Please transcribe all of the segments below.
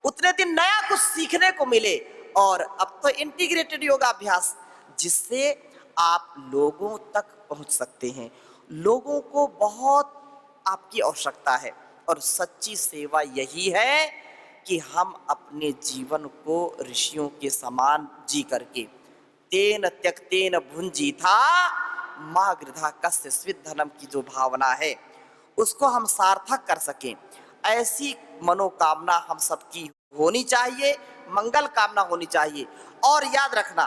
उतने दिन नया कुछ सीखने को मिले। और अब तो इंटीग्रेटेड योगाभ्यास, जिससे आप लोगों तक पहुंच सकते हैं। लोगों को बहुत आपकी आवश्यकता है, और सच्ची सेवा यही है कि हम अपने जीवन को ऋषियों के समान जी करके तेन त्यक्तेन भुंजीथा माँ गृधा कस्य स्वित धनम की जो भावना है उसको हम सार्थक कर सकें, ऐसी मनोकामना हम सबकी होनी चाहिए, मंगल कामना होनी चाहिए। और याद रखना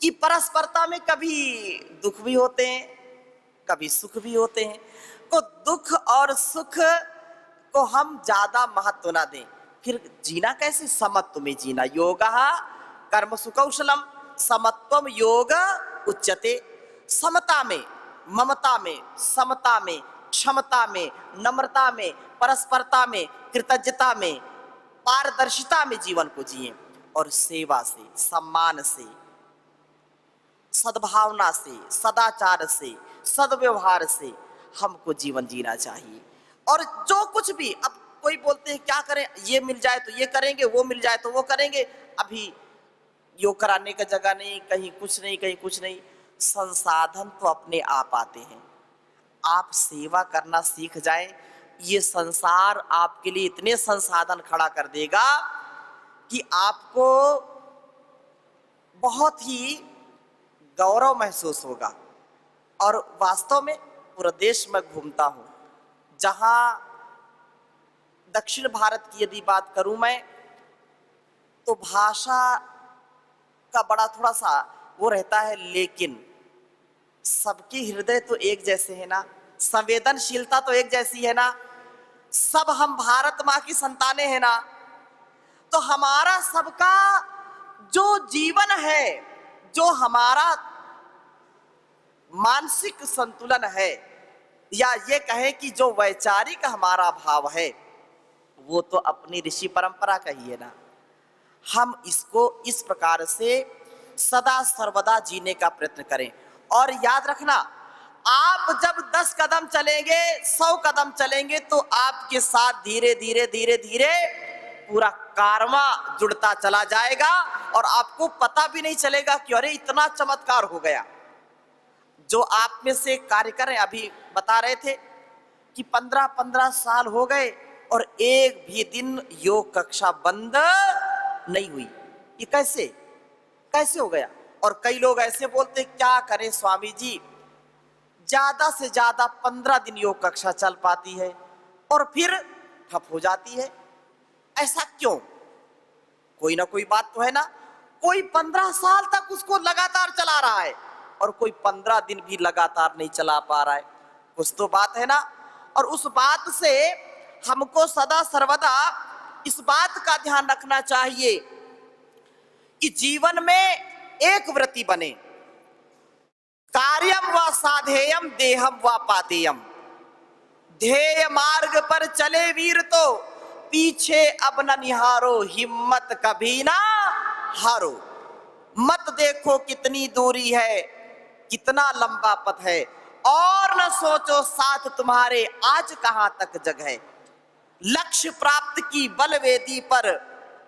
कि परस्परता में कभी दुख भी होते हैं, कभी सुख भी होते हैं, तो दुख और सुख को हम ज्यादा महत्व ना दें। फिर जीना कैसे? समत्व में जीना। योगः कर्म सुकौशलम समत्वम योग उच्यते। समता में, ममता में, समता में, क्षमता में, नम्रता में, परस्परता में, कृतज्ञता में, पारदर्शिता में जीवन को जिए, और सेवा से, सम्मान से, सद्भावना से, सदाचार से, सद्व्यवहार से हमको जीवन जीना चाहिए। और जो कुछ भी, अब कोई बोलते हैं क्या करें, ये मिल जाए तो ये करेंगे, वो मिल जाए तो वो करेंगे। अभी योग कराने का जगह नहीं, कहीं कुछ नहीं, कहीं कुछ नहीं। संसाधन तो अपने आप आते हैं। आप सेवा करना सीख जाएं, ये संसार आपके लिए इतने संसाधन खड़ा कर देगा कि आपको बहुत ही गौरव महसूस होगा। और वास्तव में पूरा देश में घूमता हूँ, जहाँ दक्षिण भारत की यदि बात करूं मैं, तो भाषा का बड़ा थोड़ा सा वो रहता है, लेकिन सबके हृदय तो एक जैसे है ना, संवेदनशीलता तो एक जैसी है ना, सब हम भारत माँ की संतानें हैं ना। तो हमारा सबका जो जीवन है, जो हमारा मानसिक संतुलन है, या ये कहें कि जो वैचारिक हमारा भाव है, वो तो अपनी ऋषि परंपरा का ही है ना। हम इसको इस प्रकार से सदा सर्वदा जीने का प्रयत्न करें। और याद रखना, आप जब 10 कदम चलेंगे, 100 कदम चलेंगे, तो आपके साथ धीरे धीरे धीरे धीरे पूरा कार्मा जुड़ता चला जाएगा, और आपको पता भी नहीं चलेगा कि अरे इतना चमत्कार हो गया। जो आप में से कार्य कर रहे हैं, अभी बता रहे थे कि 15-15 साल हो गए और एक भी दिन योग कक्षा बंद नहीं हुई। ये कैसे कैसे हो गया? और कई लोग ऐसे बोलते, क्या करें स्वामी जी, ज्यादा से ज्यादा 15 दिन योग कक्षा चल पाती है और फिर ठप हो जाती है। ऐसा क्यों? कोई ना कोई बात तो है ना। कोई 15 साल तक उसको लगातार चला रहा है और कोई 15 दिन भी लगातार नहीं चला पा रहा है। कुछ तो बात है ना। और उस बात से हमको सदा सर्वदा इस बात का ध्यान रखना चाहिए कि जीवन में एक वृत्ति बने, कार्यम व साधेयम देहम व पातेयम। ध्येय मार्ग पर चले वीर तो पीछे अब न निहारो, हिम्मत कभी ना हारो। मत देखो कितनी दूरी है, कितना लंबा पथ है, और न सोचो साथ तुम्हारे आज कहां तक जग है। लक्ष्य प्राप्त की बलवेदी पर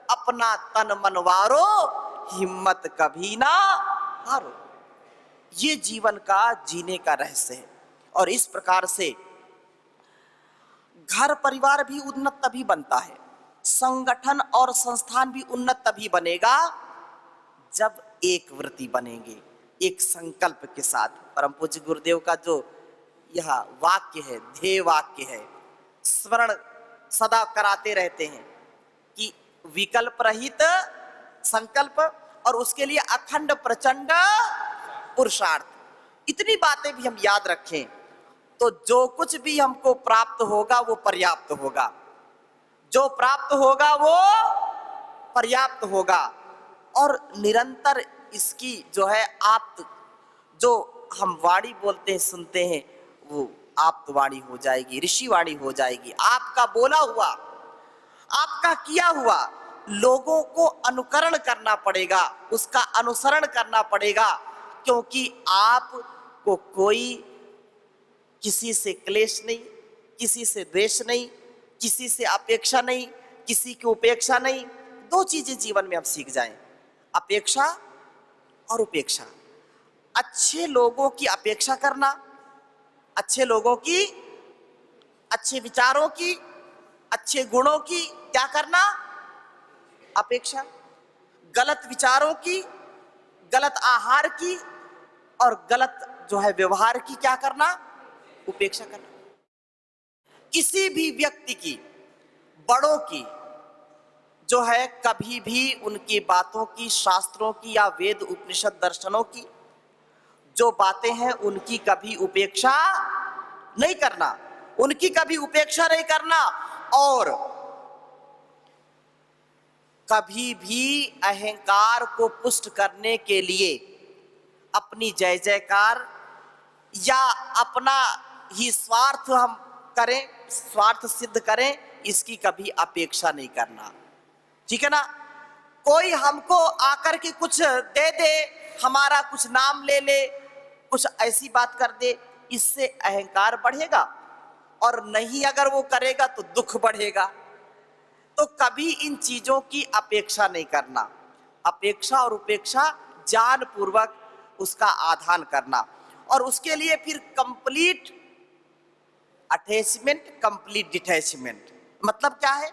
अपना तन मनवारो, हिम्मत कभी ना हारो। ये जीवन का जीने का रहस्य है। और इस प्रकार से घर परिवार भी उन्नत तभी बनता है, संगठन और संस्थान भी उन्नत तभी बनेगा जब एक वृत्ति बनेंगे, एक संकल्प के साथ। परम पूज्य गुरुदेव का जो यह वाक्य है, ध्येय वाक्य है, स्मरण सदा कराते रहते हैं कि विकल्प रहित संकल्प और उसके लिए अखंड प्रचंड पुरुषार्थ। इतनी बातें भी हम याद रखें तो जो कुछ भी हमको प्राप्त होगा वो पर्याप्त होगा, जो प्राप्त होगा वो पर्याप्त होगा। और निरंतर इसकी जो है आप जो हम वाणी बोलते हैं, सुनते हैं, वो आप वाणी हो जाएगी, ऋषि वाणी हो जाएगी। आपका बोला हुआ, आपका किया हुआ लोगों को अनुकरण करना पड़ेगा, उसका अनुसरण करना पड़ेगा, क्योंकि आपको कोई किसी से क्लेश नहीं, किसी से द्वेष नहीं, किसी से अपेक्षा नहीं, किसी की उपेक्षा नहीं। दो चीजें जीवन में हम सीख जाएं, अपेक्षा और उपेक्षा। अच्छे लोगों की अपेक्षा करना, अच्छे लोगों की, अच्छे विचारों की, अच्छे गुणों की क्या करना, अपेक्षा। गलत विचारों की, गलत आहार की और गलत जो है व्यवहार की क्या करना, उपेक्षा करना। किसी भी व्यक्ति की, बड़ों की जो है, कभी भी उनकी बातों की, शास्त्रों की या वेद उपनिषद दर्शनों की जो बातें हैं उनकी कभी उपेक्षा नहीं करना, उनकी कभी उपेक्षा नहीं करना। और कभी भी अहंकार को पुष्ट करने के लिए अपनी जय जयकार या अपना ही स्वार्थ हम करें, स्वार्थ सिद्ध करें, इसकी कभी अपेक्षा नहीं करना। ठीक है ना। कोई हमको आकर के कुछ दे दे, हमारा कुछ नाम ले ले, कुछ ऐसी बात कर दे, इससे अहंकार बढ़ेगा और नहीं अगर वो करेगा तो दुख बढ़ेगा। तो कभी इन चीजों की अपेक्षा नहीं करना। अपेक्षा और उपेक्षा जान पूर्वक उसका आधान करना, और उसके लिए फिर कंप्लीट अटैचमेंट, कंप्लीट डिटैचमेंट। मतलब क्या है,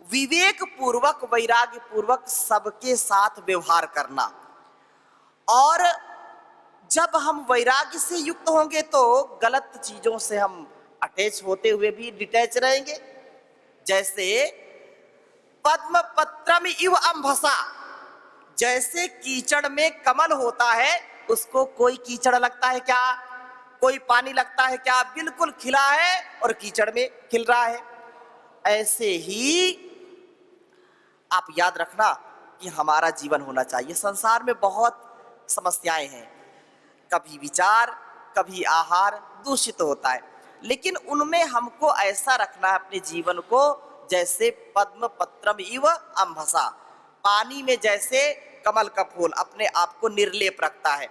विवेक पूर्वक, वैराग्य पूर्वक सबके साथ व्यवहार करना। और जब हम वैराग्य से युक्त होंगे तो गलत चीजों से हम अटैच होते हुए भी डिटैच रहेंगे। जैसे पद्म पत्रम इव अम्भसा, जैसे कीचड़ में कमल होता है, उसको कोई कीचड़ लगता है क्या, कोई पानी लगता है क्या, बिल्कुल खिला है और कीचड़ में खिल रहा है। ऐसे ही आप याद रखना कि हमारा जीवन होना चाहिए। संसार में बहुत समस्याएं हैं, कभी विचार, कभी आहार दूषित होता है, लेकिन उनमें हमको ऐसा रखना है अपने जीवन को जैसे पद्म पत्रम इव अम्भसा, पानी में जैसे कमल का फूल अपने आप को निर्लेप रखता है।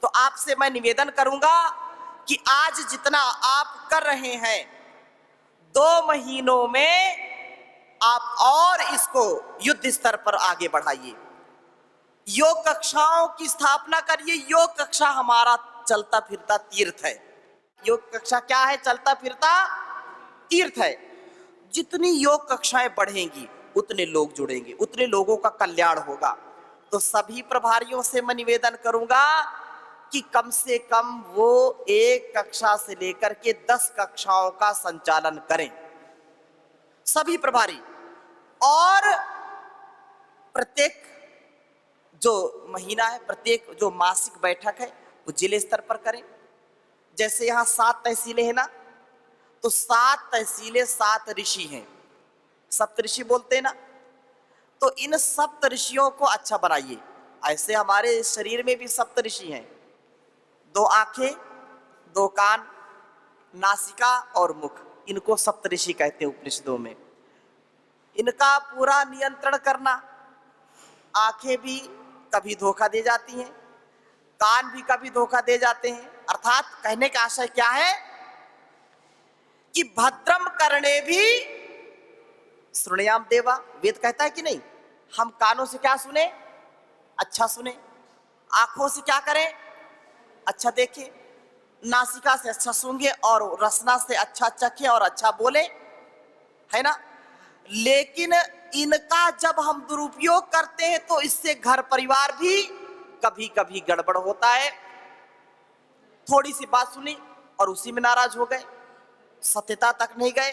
तो आपसे मैं निवेदन करूंगा कि आज जितना आप कर रहे हैं, 2 महीनों में आप और इसको युद्ध स्तर पर आगे बढ़ाइए। योग कक्षाओं की स्थापना करिए। योग कक्षा हमारा चलता फिरता तीर्थ है। योग कक्षा क्या है, चलता फिरता तीर्थ है। जितनी योग कक्षाएं बढ़ेंगी उतने लोग जुड़ेंगे, उतने लोगों का कल्याण होगा। तो सभी प्रभारियों से मैं निवेदन करूंगा कि कम से कम वो 1 कक्षा से लेकर के 10 कक्षाओं का संचालन करें, सभी प्रभारी। और प्रत्येक जो महीना है, प्रत्येक जो मासिक बैठक है वो जिले स्तर पर करें। जैसे यहाँ 7 तहसीलें हैं ना, तो 7 तहसीलें 7 ऋषि हैं, सप्तऋषि बोलते हैं ना। तो इन सप्तऋषियों को अच्छा बनाइए। ऐसे हमारे शरीर में भी सप्तऋषि हैं, 2 आंखें, 2 कान, नासिका और मुख, इनको सप्तऋषि कहते हैं उपनिषदों में। इनका पूरा नियंत्रण करना। आंखें भी कभी धोखा दे जाती हैं, कान भी कभी धोखा दे जाते हैं। अर्थात कहने का आशय क्या है कि भद्रम करणे भी श्रृणयाम देवा, वेद कहता है कि नहीं। हम कानों से क्या सुने, अच्छा सुने। आंखों से क्या करें, अच्छा देखें। नासिका से अच्छा सूंघे और रसना से अच्छा चखें और अच्छा बोले, है ना। लेकिन इनका जब हम दुरुपयोग करते हैं तो इससे घर परिवार भी कभी कभी गड़बड़ होता है। थोड़ी सी बात सुनी और उसी में नाराज हो गए, सत्यता तक नहीं गए,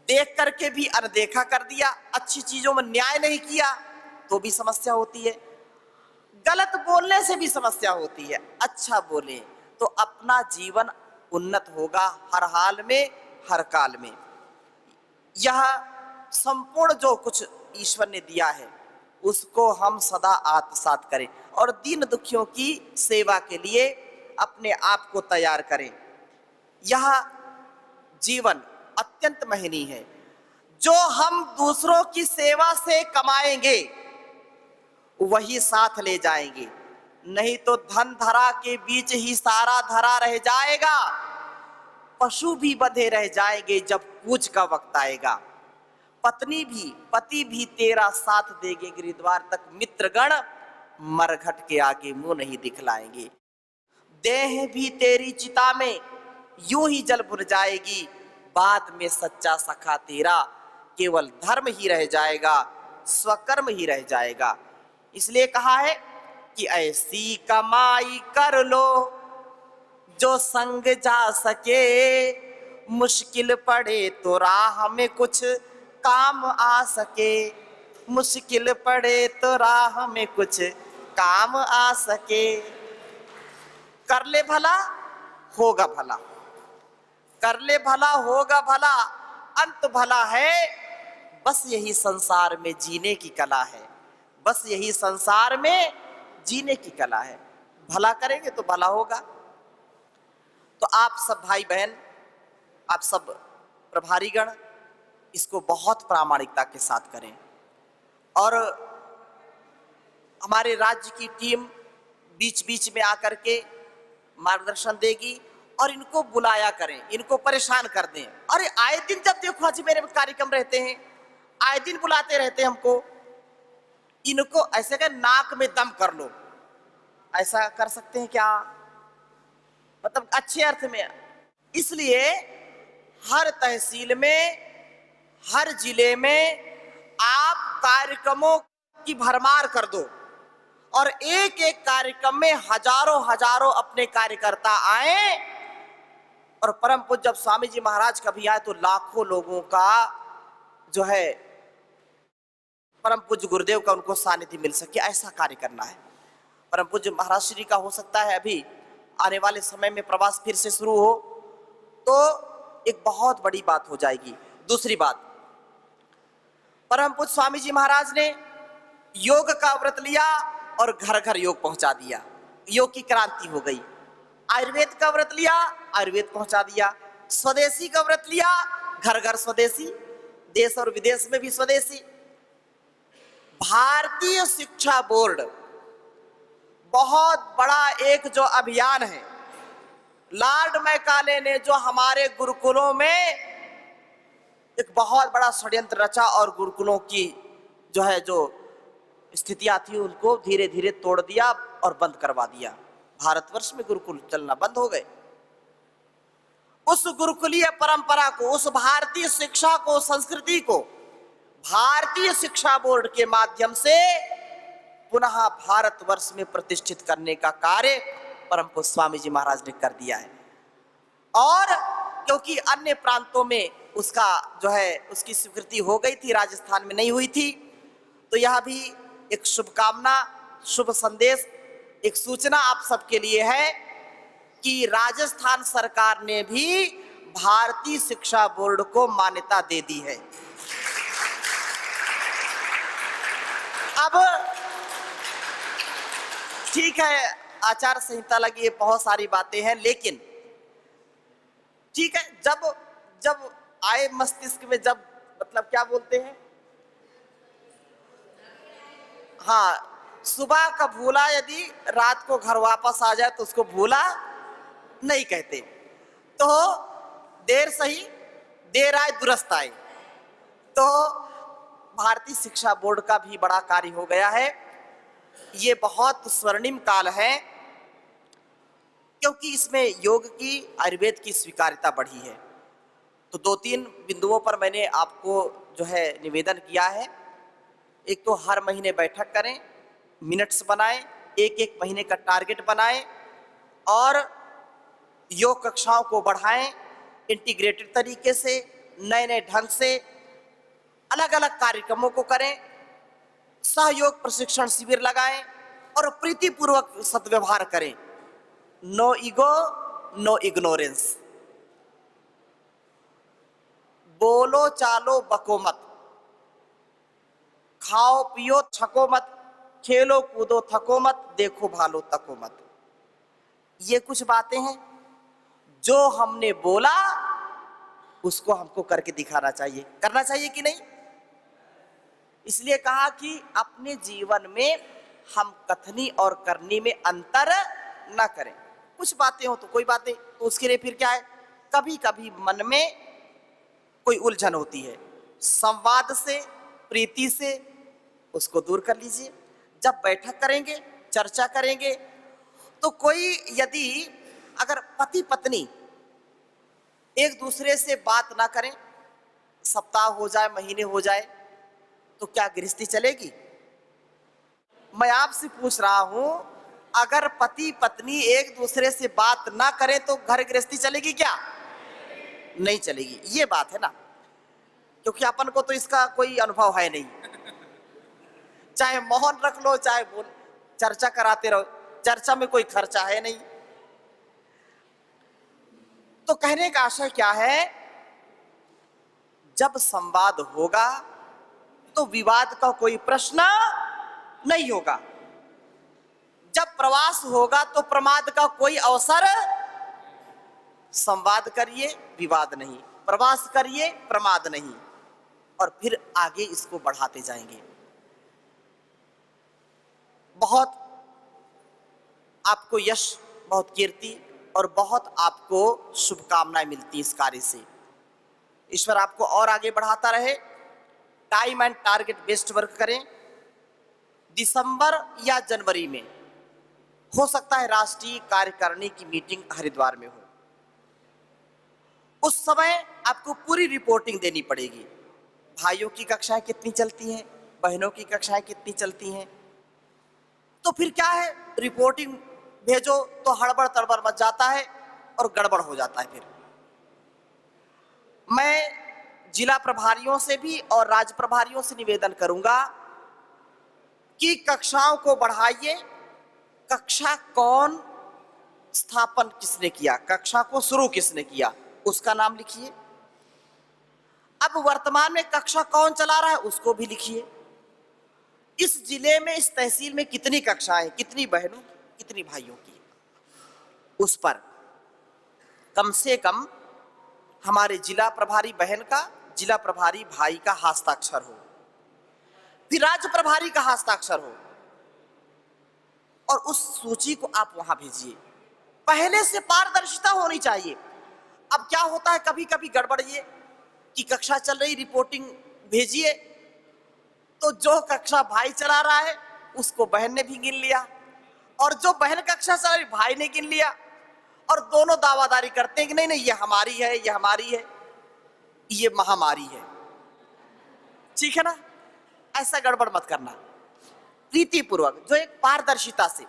देख करके भी अनदेखा कर दिया, अच्छी चीजों में न्याय नहीं किया तो भी समस्या होती है। गलत बोलने से भी समस्या होती है। अच्छा बोले तो अपना जीवन उन्नत होगा हर हाल में, हर काल में। यह संपूर्ण जो कुछ ईश्वर ने दिया है उसको हम सदा आत्मसात करें और दीन दुखियों की सेवा के लिए अपने आप को तैयार करें। यह जीवन अत्यंत महनीय है। जो हम दूसरों की सेवा से कमाएंगे वही साथ ले जाएंगे, नहीं तो धन धरा के बीच ही सारा धरा रह जाएगा। पशु भी बंधे रह जाएंगे जब कूच का वक्त आएगा। पति भी तेरा साथ देंगे गिरिद्वार तक, मित्रगण मरघट के आगे मुंह नहीं दिखलाएंगे। देह भी तेरी चिता में यूं ही जल भुन जाएगी, बाद में सच्चा सखा तेरा केवल धर्म ही रह जाएगा, स्वकर्म ही रह जाएगा। इसलिए कहा है कि ऐसी कमाई कर लो जो संग जा सके, मुश्किल पड़े तो राह में कुछ काम आ सके, मुश्किल पड़े तो राह में कुछ काम आ सके। कर ले भला होगा भला, कर ले भला होगा भला, अंत भला है, बस यही संसार में जीने की कला है, बस यही संसार में जीने की कला है। भला करेंगे तो भला होगा। तो आप सब भाई बहन, आप सब प्रभारीगण इसको बहुत प्रामाणिकता के साथ करें, और हमारे राज्य की टीम बीच बीच में आकर के मार्गदर्शन देगी, और इनको बुलाया करें, इनको परेशान कर दें। अरे आए दिन जब देखो अजमेर में कार्यक्रम रहते हैं, आए दिन बुलाते रहते हैं हमको, इनको ऐसे कर नाक में दम कर लो, ऐसा कर सकते हैं क्या? मतलब अच्छे अर्थ में। इसलिए हर तहसील में, हर जिले में आप कार्यक्रमों की भरमार कर दो, और एक एक कार्यक्रम में हजारों हजारों अपने कार्यकर्ता आए, और परम पूज्य जब स्वामी जी महाराज कभी आए तो लाखों लोगों का जो है परम पूज्य गुरुदेव का उनको सानिध्य मिल सके, ऐसा कार्य करना है। परम पूज्य महाराज श्री का हो सकता है अभी आने वाले समय में प्रवास फिर से शुरू हो, तो एक बहुत बड़ी बात हो जाएगी। दूसरी बात, परम पूज्य स्वामी जी महाराज ने योग का व्रत लिया और घर घर योग पहुंचा दिया, योग की क्रांति हो गई। आयुर्वेद का व्रत लिया, आयुर्वेद पहुंचा दिया। स्वदेशी का व्रत लिया, घर घर स्वदेशी, देश और विदेश में भी स्वदेशी। भारतीय शिक्षा बोर्ड बहुत बड़ा एक जो अभियान है, लॉर्ड मैकाले ने जो हमारे गुरुकुलों में एक बहुत बड़ा षड्यंत्र रचा, और गुरुकुलों की जो है जो स्थितियां थी उनको धीरे धीरे तोड़ दिया और बंद करवा दिया। भारतवर्ष में गुरुकुल चलना बंद हो गए। उस गुरुकुलीय परंपरा को, उस भारतीय शिक्षा को, संस्कृति को भारतीय शिक्षा बोर्ड के माध्यम से पुनः भारतवर्ष में प्रतिष्ठित करने का कार्य परम पूज्य स्वामी जी महाराज ने कर दिया है। और क्योंकि अन्य प्रांतों में उसका जो है उसकी स्वीकृति हो गई थी, राजस्थान में नहीं हुई थी, तो यह भी एक शुभकामना, शुभ संदेश, एक सूचना आप सबके लिए है कि राजस्थान सरकार ने भी भारतीय शिक्षा बोर्ड को मान्यता दे दी है। अब ठीक है, आचार संहिता लगी, बहुत सारी बातें हैं, लेकिन ठीक है, जब जब आए मस्तिष्क में, जब मतलब क्या बोलते हैं, हाँ, सुबह का भूला यदि रात को घर वापस आ जाए तो उसको भूला नहीं कहते। तो देर सही, देर आए दुरुस्त आए। तो भारतीय शिक्षा बोर्ड का भी बड़ा कार्य हो गया है। ये बहुत स्वर्णिम काल है, क्योंकि इसमें योग की, आयुर्वेद की स्वीकार्यता बढ़ी है। तो दो तीन बिंदुओं पर मैंने आपको जो है निवेदन किया है। एक तो हर महीने बैठक करें, मिनट्स बनाएं, एक एक महीने का टारगेट बनाएं, और योग कक्षाओं को बढ़ाएं, इंटीग्रेटेड तरीके से, नए नए ढंग से अलग अलग कार्यक्रमों को करें, सहयोग प्रशिक्षण शिविर लगाएं, और प्रीतिपूर्वक सद्व्यवहार करें। No ego, no ignorance. बोलो चालो बको मत, खाओ पियो छको मत, खेलो कूदो थको मत, देखो भालो तको मत। ये कुछ बातें हैं जो हमने बोला उसको हमको करके दिखाना चाहिए, करना चाहिए कि नहीं। इसलिए कहा कि अपने जीवन में हम कथनी और करनी में अंतर न करें। कुछ बातें हो तो कोई बातें, तो उसके लिए फिर क्या है, कभी कभी मन में कोई उलझन होती है, संवाद से, प्रीति से उसको दूर कर लीजिए। जब बैठक करेंगे, चर्चा करेंगे, तो कोई यदि अगर पति पत्नी एक दूसरे से बात ना करें, सप्ताह हो जाए, महीने हो जाए, तो क्या गृहस्थी चलेगी? मैं आपसे पूछ रहा हूं, अगर पति पत्नी एक दूसरे से बात ना करें तो घर गृहस्थी चलेगी क्या? नहीं चलेगी। ये बात है ना, क्योंकि अपन को तो इसका कोई अनुभव है नहीं। चाहे मौन रख लो, चाहे बोल, चर्चा कराते रहो, चर्चा में कोई खर्चा है नहीं। तो कहने का आशय क्या है, जब संवाद होगा तो विवाद का कोई प्रश्न नहीं होगा। जब प्रवास होगा तो प्रमाद का कोई अवसर, संवाद करिए विवाद नहीं, प्रवास करिए प्रमाद नहीं, और फिर आगे इसको बढ़ाते जाएंगे। बहुत आपको यश, बहुत कीर्ति और बहुत आपको शुभकामनाएं मिलती इस कार्य से। ईश्वर आपको और आगे बढ़ाता रहे। Time and target based work करें। दिसंबर या जनवरी में हो सकता है राष्ट्रीय कार्यकारिणी की मीटिंग हरिद्वार में हो। उस समय आपको पूरी रिपोर्टिंग देनी पड़ेगी। भाइयों की कक्षाएं कितनी चलती हैं, बहनों की कक्षाएं कितनी चलती हैं। तो फिर क्या है, रिपोर्टिंग भेजो तो हड़बड़ तड़बड़ मच जाता है और गड़बड़ हो जाता है। फिर मैं जिला प्रभारियों से भी और राज्य प्रभारियों से निवेदन करूंगा कि कक्षाओं को बढ़ाइए। कक्षा कौन स्थापन किसने किया, कक्षा को शुरू किसने किया, उसका नाम लिखिए। अब वर्तमान में कक्षा कौन चला रहा है, उसको भी लिखिए। इस जिले में, इस तहसील में कितनी कक्षाएं, कितनी बहनों की, कितनी भाइयों की, उस पर कम से कम हमारे जिला प्रभारी बहन का, जिला प्रभारी भाई का हस्ताक्षर हो, फिर राज्य प्रभारी का हस्ताक्षर हो, और उस सूची को आप वहां भेजिए। पहले से पारदर्शिता होनी चाहिए। अब क्या होता है, कभी कभी गड़बड़ ये कि कक्षा चल रही, रिपोर्टिंग भेजिए, तो जो कक्षा भाई चला रहा है उसको बहन ने भी गिन लिया, और जो बहन कक्षा चला रही भाई ने गिन लिया, और दोनों दावादारी करते हैं कि नहीं नहीं ये हमारी है, ये हमारी है, ये महामारी है। ठीक है ना? ऐसा गड़बड़ मत करना। प्रीति पूर्वक, जो एक पारदर्शिता से,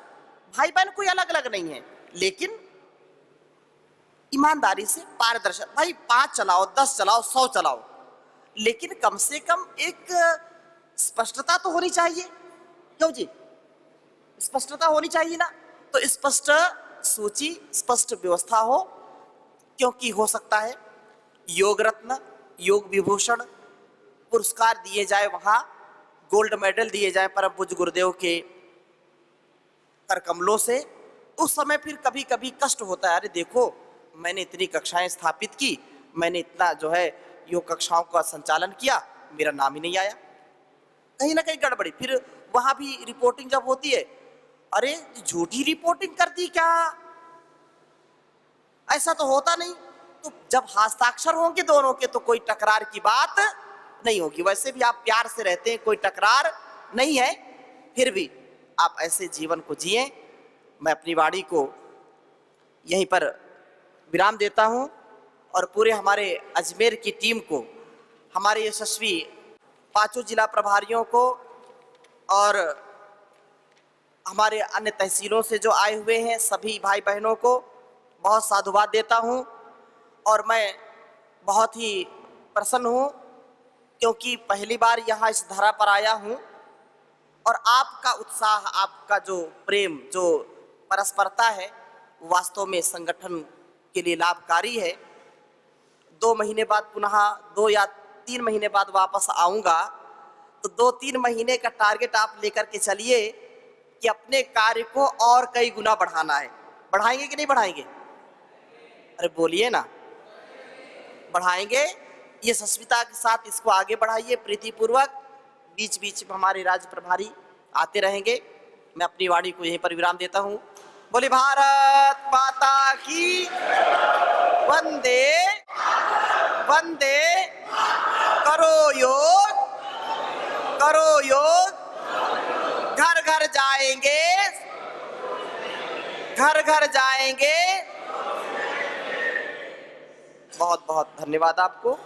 भाई बहन कोई अलग अलग नहीं है, लेकिन ईमानदारी से पारदर्शी। भाई 5 चलाओ, 10 चलाओ, 100 चलाओ, लेकिन कम से कम एक स्पष्टता तो होनी चाहिए। क्यों जी? स्पष्टता होनी चाहिए ना। तो स्पष्ट सूची, स्पष्ट व्यवस्था हो, क्योंकि हो सकता है योग रत्न, योग विभूषण पुरस्कार दिए जाए, वहां गोल्ड मेडल दिए जाए परम पूज्य गुरुदेव के कर कमलों से। उस समय फिर कभी कभी कष्ट होता है, अरे देखो मैंने इतनी कक्षाएं स्थापित की, मैंने इतना जो है योग कक्षाओं का संचालन किया, मेरा नाम ही नहीं आया। कहीं ना कहीं गड़बड़ी। फिर वहां भी रिपोर्टिंग जब होती है, अरे झूठी रिपोर्टिंग कर दी क्या, ऐसा तो होता नहीं। तो जब हस्ताक्षर होंगे दोनों के तो कोई टकरार की बात नहीं होगी। वैसे भी आप प्यार से रहते हैं, कोई टकरार नहीं है, फिर भी आप ऐसे जीवन को जिए। मैं अपनी वाणी को यहीं पर विराम देता हूं, और पूरे हमारे अजमेर की टीम को, हमारे यशस्वी 5 जिला प्रभारियों को और हमारे अन्य तहसीलों से जो आए हुए हैं सभी भाई बहनों को बहुत साधुवाद देता हूं। और मैं बहुत ही प्रसन्न हूं, क्योंकि पहली बार यहाँ इस धरा पर आया हूं, और आपका उत्साह, आपका जो प्रेम, जो परस्परता है, वास्तव में संगठन के लिए लाभकारी है। 2 महीने बाद पुनः 2 या 3 महीने बाद वापस आऊँगा, तो 2-3 महीने का टारगेट आप लेकर के चलिए कि अपने कार्य को और कई गुना बढ़ाना है। बढ़ाएंगे कि नहीं बढ़ाएंगे? अरे बोलिए ना, बढ़ाएंगे। ये यशस्विता के साथ इसको आगे बढ़ाइए, प्रीतिपूर्वक। बीच बीच में हमारे राज्य प्रभारी आते रहेंगे। मैं अपनी वाणी को यहीं पर विराम देता हूँ। बोले भारत माता की वंदे वंदे। करो योग, करो योग, घर घर जाएंगे, घर घर जाएंगे। बहुत बहुत धन्यवाद आपको।